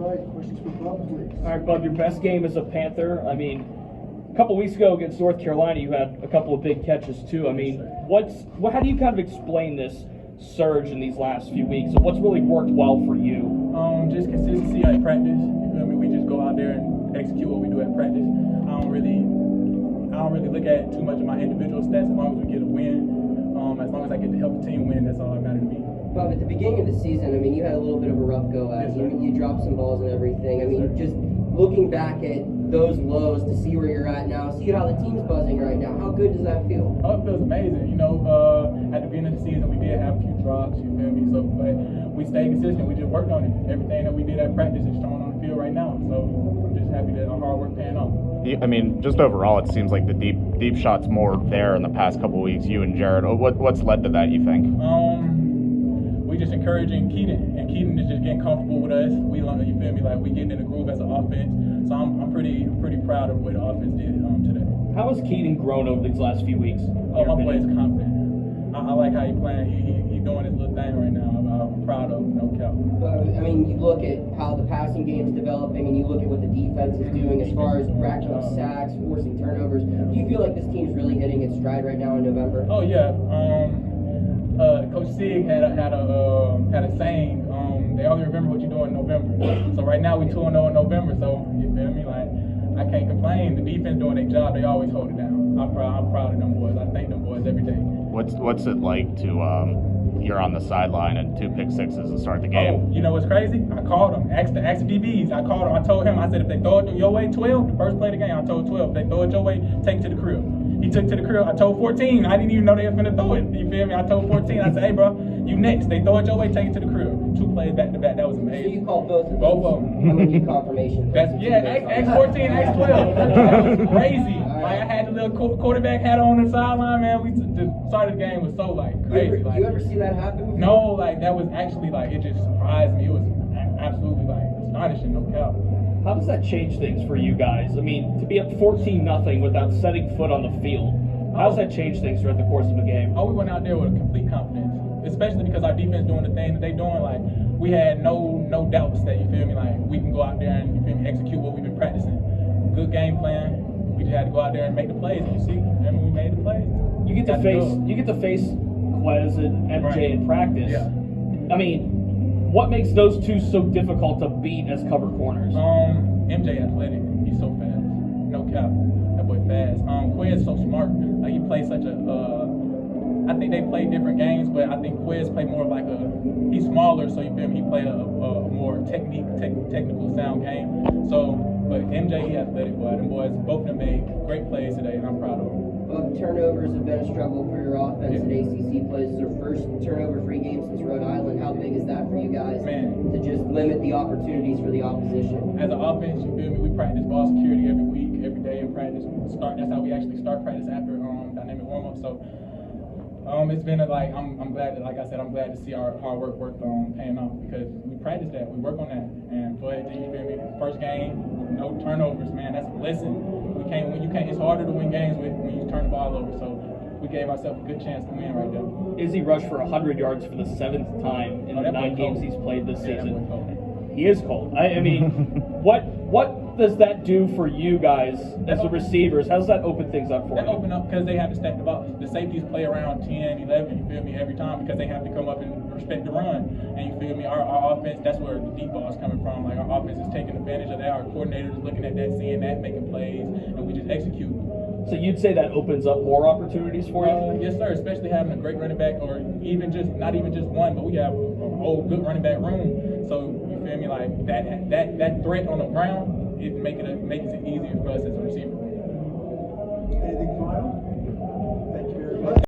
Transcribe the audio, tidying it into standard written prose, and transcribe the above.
right, questions for Bub, please. All right, Bub, your best game as a Panther. I mean, a couple weeks ago against North Carolina, you had a couple of big catches too. I mean, how do you kind of explain this surge in these last few weeks? And what's really worked well for you? Just consistency at practice. You feel me? We just go out there and execute what we do at practice. I don't really look at too much of my individual stats. As long as we get a win, as long as I get to help the team win, that's all that matters to me. Bob, at the beginning of the season, I mean, you had a little bit of a rough go at it. You dropped some balls and everything. I mean, just looking back at those lows to see where you're at now, see how the team's buzzing right now, how good does that feel? Oh, it feels amazing. You know, at the beginning of the season, we did have a few drops, you feel me? So, but we stayed consistent. We just worked on it. Everything that we did at practice is shown on the field right now. So I'm just happy that our hard work paying off. I mean, just overall, it seems like the deep shots more there in the past couple of weeks. You and Jared, what's led to that, you think? We just encouraging Keaton, and Keaton is just getting comfortable with us. We learn, you feel me? Like we getting in the groove as an offense. So I'm pretty proud of what the offense did today. How has Keaton grown over these last few weeks? Oh, my boy is confident. I like how he's playing. He's doing his little thing right now. I'm proud of him, no cap. I mean, you look at how the passing game is developing, and you look at what the defense is doing as far as racking up sacks, forcing turnovers. Do you feel like this team's really hitting its stride right now in November? Oh yeah. Coach Sig had a saying. They only remember what you do in November. So right now we 2-0 in November. So you feel me? Like I can't complain. The defense doing their job. They always hold it down. I'm proud of them boys. I thank them boys every day. What's it like to you're on the sideline and 2 pick sixes to start the game? Oh, you know what's crazy? I called him. Asked the DBs. I called him. I told him. I said if they throw it your way, 12. The first play of the game, I told 12. If they throw it your way, take it to the crib. He took to the crib. I told 14. I didn't even know they was gonna throw it. You feel me? I told 14. I said, hey, bro, you next. They throw it your way, take it to the crib. 2 plays back to back. That was amazing. So you called both of them? Both of them. I'm gonna need confirmation. X14, X12. That was crazy. Like I had the little quarterback hat on the sideline, man. We just started the game was so like crazy. You ever see that happen before? No, like that was actually like it just surprised me. It was absolutely like astonishing, no cap. How does that change things for you guys? I mean, to be up 14-0 without setting foot on the field, how does that change things throughout the course of a game? Oh, we went out there with a complete confidence, especially because our defense doing the thing that they doing. Like we had no doubts that, you feel me, like we can go out there and, you feel me, execute what we've been practicing. Good game plan. We just had to go out there and make the plays, and you see, remember we made the plays. You get to face Quez and MJ in practice. Yeah. I mean, what makes those two so difficult to beat as cover corners? MJ athletic. He's so fast. No cap. That boy fast. Quez so smart. Like he plays such a. I think they play different games, but I think Quez play more of like a. He's smaller, so you feel me. He play a more technical sound game. So, but MJ he athletic boy. Them boys, both of them made great plays today, and I'm proud of them. Well, turnovers have been a struggle for your offense at ACC plays. It's their first turnover-free game since Rhode Island. How big is that for you guys? Man. To just limit the opportunities for the opposition? As an offense, you feel me, we practice ball security every week, every day in practice. That's how we actually start practice after dynamic warm-up. So it's been I'm glad that, like I said, I'm glad to see our hard work paying off, because we practice that, we work on that, and for it, you feel me, first game, no turnovers, man, that's a blessing. It's harder to win games when you turn the ball over, so we gave ourselves a good chance to win right there. Izzy rushed for 100 yards for the 7th time in the 9 games he's played this season. He is cold. I mean, what does that do for you guys as the receivers? How does that open things up for you? That open up because they have to stack the box. The safeties play around 10, 11, you feel me, every time, because they have to come up and respect the run. And you feel me, our offense, that's where the deep ball is coming from. Like our offense is taking advantage of that. Our coordinators is looking at that, seeing that, making plays, and we just execute. So you'd say that opens up more opportunities for you? Yes, sir. Especially having a great running back, or even just not even just one, but we have a whole good running back room. So you feel me, like that threat on the ground, it makes it easier for us as a receiver. Anything final?